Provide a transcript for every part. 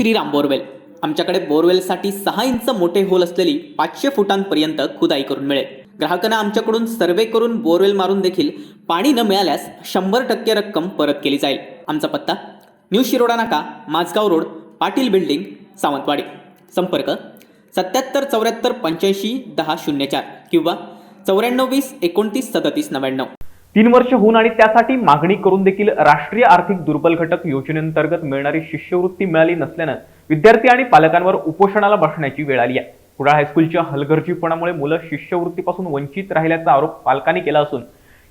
Shriram borewell. आमच्याकडे बोरवेलसाठी 6 inch मोठे hole असलेली 500 फुटांपर्यंत खुदाई करून मिळेल। ग्राहकांना आमच्याकडून सर्वे करून बोरवेल मारून देखील पाणी न मिळाल्यास 100% रक्कम परत केली जाईल। आमचा पत्ता न्यू शिरोडा नाका, माझगाव रोड, पाटील बिल्डिंग, सावंतवाडी। संपर्क 77 74 85 10 04 किंवा 94 20 29 37 99। 3 वर्ष होऊन आणि त्यासाठी मागणी करून देखील राष्ट्रीय आर्थिक दुर्बल घटक योजनेअंतर्गत मिळणारी शिष्यवृत्ती मिळाली नसल्याने विद्यार्थी आणि पालकांवर उपोषणाला बसण्याची वेळ आली आहे। कुडाळ हायस्कूलच्या हलगर्जीपणामुळे मुलं शिष्यवृत्तीपासून वंचित राहिल्याचा आरोप पालकांनी केला असून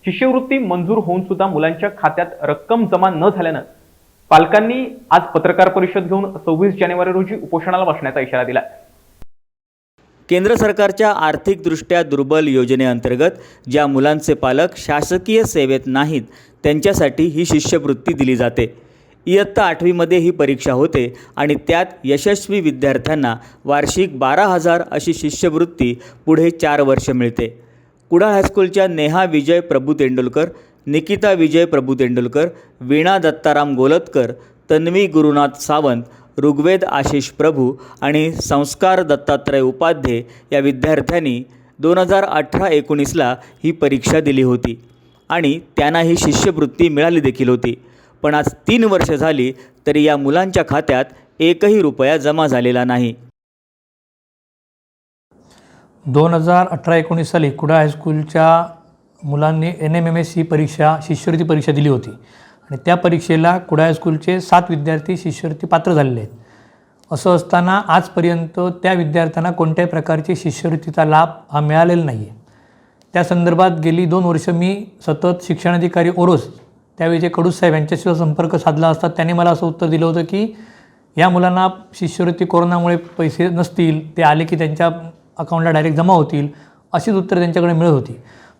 शिष्यवृत्ती मंजूर होऊन सुद्धा मुलांच्या खात्यात रक्कम जमा न झाल्याने पालकांनी आज पत्रकार परिषद घेऊन 26 जानेवारी रोजी उपोषणाला बसण्याचा इशारा दिला। केंद्र सरकारच्या आर्थिकदृष्ट्या दुर्बल योजनेअंतर्गत ज्या मुलांचे पालक शासकीय सेवेत नाहीत त्यांच्यासाठी ही शिष्यवृत्ती दिली जाते। इयत्ता 8वीमध्ये ही परीक्षा होते आणि त्यात यशस्वी विद्यार्थ्यांना वार्षिक 12,000 अशी शिष्यवृत्ती पुढे 4 वर्ष मिळते। कुडाळ हायस्कूलच्या नेहा विजय प्रभू तेंडुलकर, निकिता विजय प्रभू तेंडुलकर, वीणा दत्ताराम गोलतकर, तन्वी गुरुनाथ सावंत, ऋग्वेद आशिष प्रभू आणि संस्कार दत्तात्रय उपाध्ये या विद्यार्थ्यांनी 2018-19ला ही परीक्षा दिली होती आणि त्यांना ही शिष्यवृत्ती मिळाली देखील होती। पण आज 3 वर्ष झाली तरी या मुलांच्या खात्यात एकही रुपया जमा झालेला नाही। 2018-19 साली कुडाळ हायस्कूलच्या मुलांनी NMMS ही परीक्षा शिष्यवृत्ती परीक्षा दिली होती आणि त्या परीक्षेला कुडाळ हायस्कूलचे 7 विद्यार्थी शिष्यवृत्ती पात्र झालेले आहेत। असं असताना आजपर्यंत त्या विद्यार्थ्यांना कोणत्याही प्रकारची शिष्यवृत्तीचा लाभ हा मिळालेला नाही आहे। त्या संदर्भात गेली 2 वर्ष मी सतत शिक्षणाधिकारी ओरोस त्यावेळेचे कडूस साहेब यांच्याशी संपर्क साधला असता त्यांनी मला असं उत्तर दिलं होतं की या मुलांना शिष्यवृत्ती कोरोनामुळे पैसे नसतील, ते आले की त्यांच्या अकाउंटला डायरेक्ट जमा होतील, अशीच उत्तरं त्यांच्याकडे मिळत होती।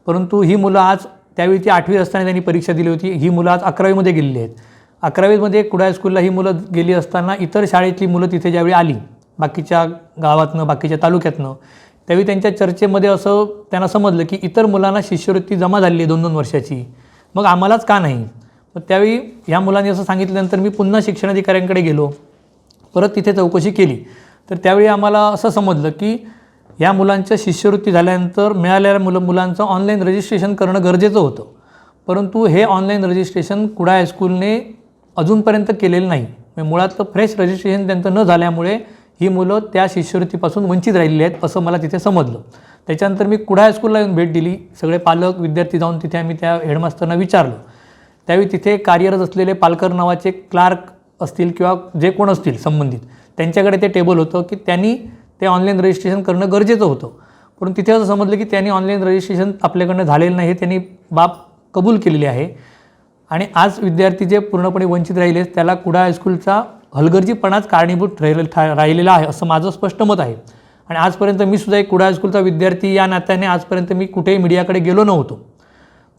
परंतु ही मुलं आज त्यावेळी ती 8वी असताना त्यांनी परीक्षा दिली होती, ही मुलं आज 11वीमध्ये गेलेली आहेत। 11वीमध्ये कुडाळ हायस्कूलला ही मुलं गेली असताना इतर शाळेतली मुलं तिथे ज्यावेळी आली बाकीच्या गावातनं बाकीच्या तालुक्यातनं, त्यावेळी त्यांच्या चर्चेमध्ये असं त्यांना समजलं की इतर मुलांना शिष्यवृत्ती जमा झाली आहे 2-2 वर्षाची, मग आम्हालाच का नाही। तर त्यावेळी ह्या मुलांनी असं सांगितल्यानंतर मी पुन्हा शिक्षणाधिकाऱ्यांकडे गेलो, परत तिथे चौकशी केली, तर त्यावेळी आम्हाला असं समजलं की या मुलांच्या शिष्यवृत्ती झाल्यानंतर मिळालेल्या मुलांचं ऑनलाईन रजिस्ट्रेशन करणं गरजेचं होतं। परंतु हे ऑनलाईन रजिस्ट्रेशन कुडाळ हायस्कूलने अजूनपर्यंत केलेलं नाही। मुळात फ्रेश रजिस्ट्रेशन त्यांचं न झाल्यामुळे ही मुलं त्या शिष्यवृत्तीपासून वंचित राहिलेली आहेत असं मला तिथे समजलं। त्याच्यानंतर मी कुडाळ हायस्कूलला येऊन भेट दिली, सगळे पालक विद्यार्थी जाऊन तिथे आम्ही त्या हेडमास्टरना विचारलं। त्यावेळी तिथे कार्यरत असलेले पालकर नावाचे क्लार्क असतील किंवा जे कोण असतील संबंधित त्यांच्याकडे ते टेबल होतं की त्यांनी ते ऑनलाईन रजिस्ट्रेशन करणं गरजेचं होतं। पण तिथे असं समजलं की त्यांनी ऑनलाईन रजिस्ट्रेशन आपल्याकडनं झालेलं नाही, हे त्यांनी बाब कबूल केलेली आहे आणि आज विद्यार्थी जे पूर्णपणे वंचित राहिले त्याला कुडाळ हायस्कूलचा हलगर्जीपणाच कारणीभूत राहिलेला आहे असं माझं स्पष्ट मत आहे। आणि आजपर्यंत मी सुद्धा एक कुडाळ हायस्कूलचा विद्यार्थी या नात्याने आजपर्यंत मी कुठेही मीडियाकडे गेलो नव्हतो।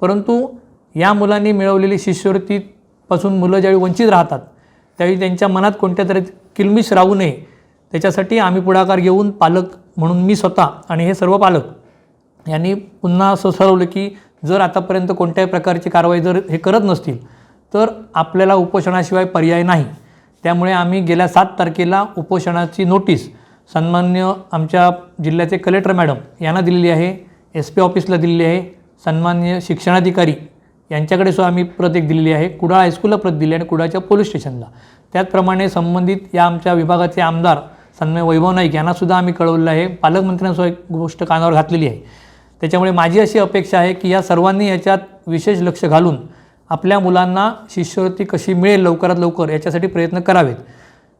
परंतु या मुलांनी मिळवलेली शिष्यवृत्तीपासून मुलं ज्यावेळी वंचित राहतात त्यावेळी त्यांच्या मनात कोणत्या तरी किलमिश राहू नये त्याच्यासाठी आम्ही पुढाकार घेऊन पालक म्हणून मी स्वतः आणि हे सर्व पालक यांनी पुन्हा असं ठरवलं की जर आतापर्यंत कोणत्याही प्रकारची कारवाई जर हे करत नसतील तर आपल्याला उपोषणाशिवाय पर्याय नाही। त्यामुळे आम्ही गेल्या 7 तारखेला उपोषणाची नोटीस सन्मान्य आमच्या जिल्ह्याचे कलेक्टर मॅडम यांना दिलेली आहे, SP ऑफिसला दिलेली आहे, सन्मान्य शिक्षणाधिकारी यांच्याकडे सुद्धा आम्ही प्रत एक दिलेली आहे, कुडाळ हायस्कूलला प्रत दिली आणि कुडाळच्या पोलीस स्टेशनला। त्याचप्रमाणे संबंधित या आमच्या विभागाचे आमदार सन्मान्य वैभव नाईक यांनासुद्धा आम्ही कळवलेलं आहे, पालकमंत्र्यांसुद्धा एक गोष्ट कानावर घातलेली आहे। त्याच्यामुळे माझी अशी अपेक्षा आहे की या सर्वांनी याच्यात विशेष लक्ष घालून आपल्या मुलांना शिष्यवृत्ती कशी मिळेल लवकरात लवकर याच्यासाठी प्रयत्न करावेत।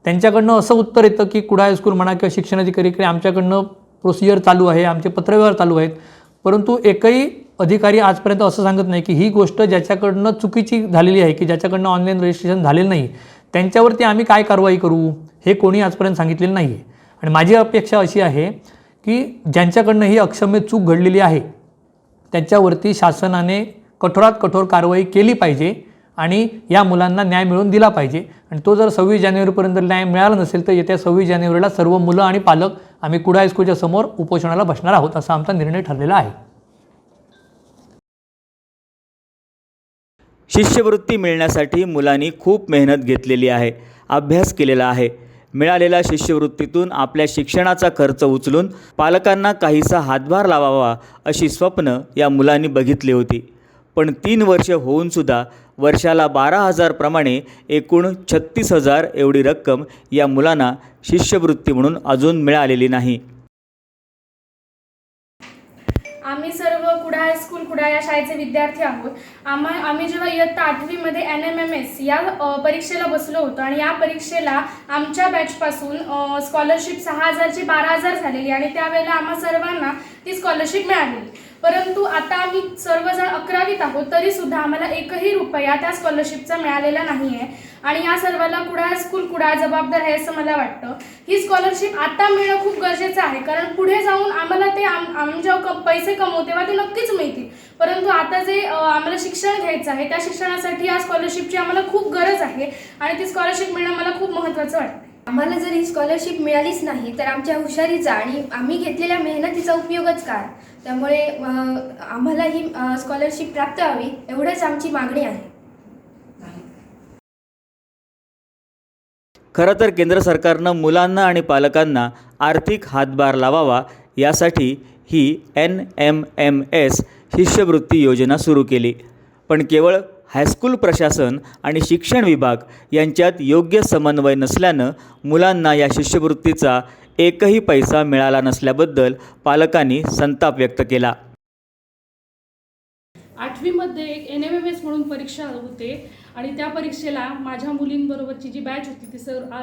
त्यांच्याकडनं असं उत्तर येतं की कुडाळ हायस्कूल म्हणा किंवा शिक्षणाधिकारीकडे आमच्याकडनं प्रोसिजर चालू आहे, आमचे पत्रव्यवहार चालू आहेत, परंतु एकही अधिकारी आजपर्यंत असं सांगत नाही की ही गोष्ट ज्याच्याकडनं चुकीची झालेली आहे की ज्याच्याकडनं ऑनलाईन रजिस्ट्रेशन झालेलं नाही त्यांच्यावरती आम्ही काय कारवाई करू हे कोणी आजपर्यंत सांगितलेलं नाही आहे। आणि माझी अपेक्षा अशी आहे की ज्यांच्याकडनं ही अक्षम्य चूक घडलेली आहे त्यांच्यावरती शासनाने कठोरात कठोर कारवाई केली पाहिजे आणि या मुलांना न्याय मिळवून दिला पाहिजे। आणि तो जर 26 जानेवारीपर्यंत न्याय मिळाला नसेल तर येत्या 26 जानेवारीला सर्व मुलं आणि पालक आम्ही कुडाळ हायस्कूलच्या समोर उपोषणाला बसणार आहोत असा आमचा निर्णय ठरलेला आहे। शिष्यवृत्ती मिळण्यासाठी मुलांनी खूप मेहनत घेतलेली आहे, अभ्यास केलेला आहे। मिळालेल्या शिष्यवृत्तीतून आपल्या शिक्षणाचा खर्च उचलून पालकांना काहीसा हातभार लावावा अशी स्वप्न या मुलांनी बघितली होती. पण 3 वर्ष होऊनसुद्धा वर्षाला 12,000 प्रमाणे एकूण 36,000 एवढी रक्कम या मुलांना शिष्यवृत्ती म्हणून अजून मिळालेली नाही. आम्ही सर्व कुडाळ हायस्कूल कुडाळ या शाळेचे विद्यार्थी आहोत. आम्ही जेव्हा इयत्ता 8वीमध्ये NMMS या परीक्षेला बसलो होतो आणि या परीक्षेला आमच्या बॅचपासून स्कॉलरशिप 6,000ची 12,000 झालेली आणि त्यावेळेला आम्हा सर्वांना ती स्कॉलरशिप मिळालेली. परंतु आता आम्ही सर्वजण 11वीत आहोत तरीसुद्धा आम्हाला एकही रुपया त्या स्कॉलरशिपचा मिळालेला नाही आहे आणि या सर्वाला कुडाळ हायस्कूल कुडाळ जबाबदार आहे असं मला वाटतं. ही स्कॉलरशिप आता मिळणं खूप गरजेचं आहे, कारण पुढे जाऊन आम्हाला ते आम्ही जेव्हा पैसे कमवू तेव्हा ते नक्कीच मिळतील. परंतु आता जे आम्हाला शिक्षण घ्यायचं आहे त्या शिक्षणासाठी या स्कॉलरशिपची आम्हाला खूप गरज आहे आणि ती स्कॉलरशिप मिळणं मला खूप महत्त्वाचं वाटतं. आम्हाला जर ही स्कॉलरशिप मिळालीच नाही तर आमच्या हुशारीचा आणि आम्ही घेतलेल्या मेहनतीचा उपयोगच काय. त्यामुळे आम्हाला ही स्कॉलरशिप प्राप्त व्हावी एवढंच आमची मागणी आहे. खरं तर केंद्र सरकारनं मुलांना आणि पालकांना आर्थिक हातभार लावावा यासाठी ही NMMS शिष्यवृत्ती योजना सुरू केली. पण केवळ हायस्कूल प्रशासन आणि शिक्षण विभाग यांच्यात योग्य समन्वय नसल्यानं मुलांना या शिष्यवृत्तीचा एकही पैसा मिळाला नसल्याबद्दल पालकांनी संताप व्यक्त केला. 8वीमध्ये एक NMMS म्हणून परीक्षा होते आणि त्या परीक्षेला माझ्या मुलींबरोबरची जी बॅच होती ती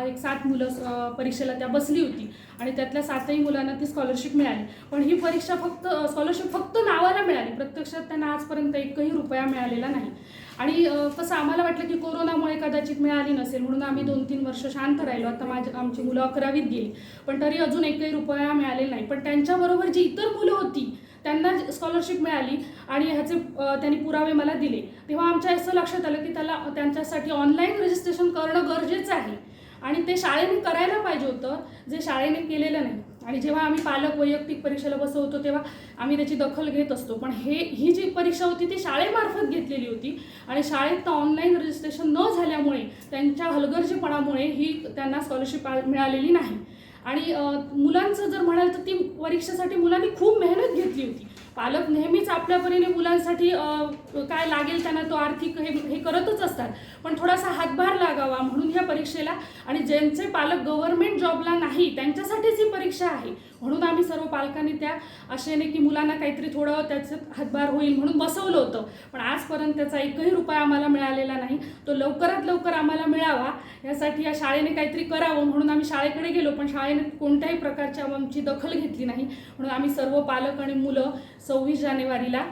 एक 7 मुलं परीक्षेला त्या बसली होती आणि त्यातल्या 7ही मुलांना ती स्कॉलरशिप मिळाली. पण ही परीक्षा स्कॉलरशिप फक्त नावाला मिळाली, प्रत्यक्षात त्यांना आजपर्यंत एकही रुपया मिळालेला नाही. आणि कसं आम्हाला वाटलं की कोरोनामुळे कदाचित मिळाली नसेल म्हणून आम्ही 2-3 वर्ष शांत राहिलो. आता आमची मुलं 11वीत गेली पण तरी अजून एकही रुपया मिळालेला नाही. पण त्यांच्याबरोबर जी इतर मुलं होती त्यांना स्कॉलरशिप मिळाली आणि ह्याचे त्यांनी पुरावे मला दिले. तेव्हा आमच्या असं लक्षात आलं की त्यांच्यासाठी ऑनलाईन रजिस्ट्रेशन करणं गरजेचं आहे आणि ते शाळेने करायला पाहिजे होतं, जे शाळेने केलेलं नाही. आणि जेव्हा आम्ही पालक वैयक्तिक परीक्षेला बसवतो तेव्हा आम्ही त्याची दखल घेत असतो, पण ही जी परीक्षा होती ती शाळेमार्फत घेतलेली होती आणि शाळेत ऑनलाईन रजिस्ट्रेशन न झाल्यामुळे त्यांच्या हलगर्जीपणामुळे ही त्यांना स्कॉलरशिप मिळालेली नाही. आणि मुलांचं जर म्हणाल तर ती परीक्षेसाठी मुलांनी खूप मेहनत घेतली होती. पालक नेहमीच आपल्या परीने मुलांसाठी काय लागेल त्यांना तो आर्थिक हे करतच असतात, पण थोडासा हातभार लागावा म्हणून ह्या परीक्षेला आणि ज्यांचे पालक गव्हर्नमेंट जॉबला नाही त्यांच्यासाठीच ही परीक्षा आहे म्हणून आम्ही सर्व पालकांनी त्या आशेने की मुलांना काहीतरी थोडं त्याचं हातभार होईल म्हणून बसवलं होतं. पण आजपर्यंत त्याचा एकही रुपया आम्हाला मिळालेला नाही. तो लवकरात लवकर आम्हाला मिळावा यासाठी या शाळेने काहीतरी करावं म्हणून आम्ही शाळेकडे गेलो, पण शाळेने कोणत्याही प्रकारची आमची दखल घेतली नाही. म्हणून आम्ही सर्व पालक आणि मुलं 26 जानेवारीला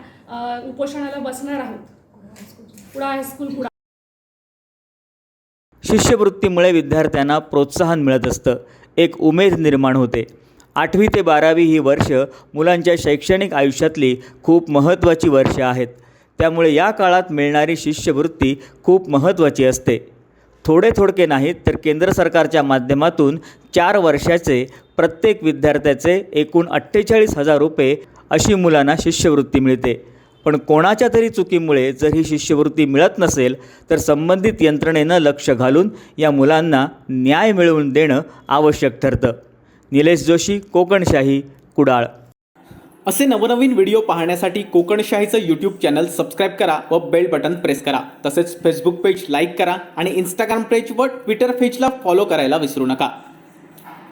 उपोषणाला बसणार आहोत. कुडाळ हायस्कूल कुडाळ. शिष्यवृत्तीमुळे विद्यार्थ्यांना प्रोत्साहन मिळत असतं, एक उमेद निर्माण होते. 8वी ते 12वी ही वर्ष मुलांच्या शैक्षणिक आयुष्यातली खूप महत्त्वाची वर्षे आहेत. त्यामुळे या काळात मिळणारी शिष्यवृत्ती खूप महत्त्वाची असते. थोडके नाहीत तर केंद्र सरकारच्या माध्यमातून 4 वर्षाचे प्रत्येक विद्यार्थ्याचे एकूण 48,000 रुपये अशी मुलांना शिष्यवृत्ती मिळते. पण कोणाच्या तरी चुकीमुळे जर ही शिष्यवृत्ती मिळत नसेल तर संबंधित यंत्रणेनं लक्ष घालून या मुलांना न्याय मिळवून देणं आवश्यक ठरतं. निलेश जोशी, कोकणशाही, कुडाळ. असे नवनवीन व्हिडिओ पाहण्यासाठी कोकणशाहीचं यूट्यूब चॅनल सबस्क्राईब करा व बेल बटन प्रेस करा. तसेच फेसबुक पेज लाईक करा आणि इंस्टाग्राम पेज व ट्विटर पेजला फॉलो करायला विसरू नका.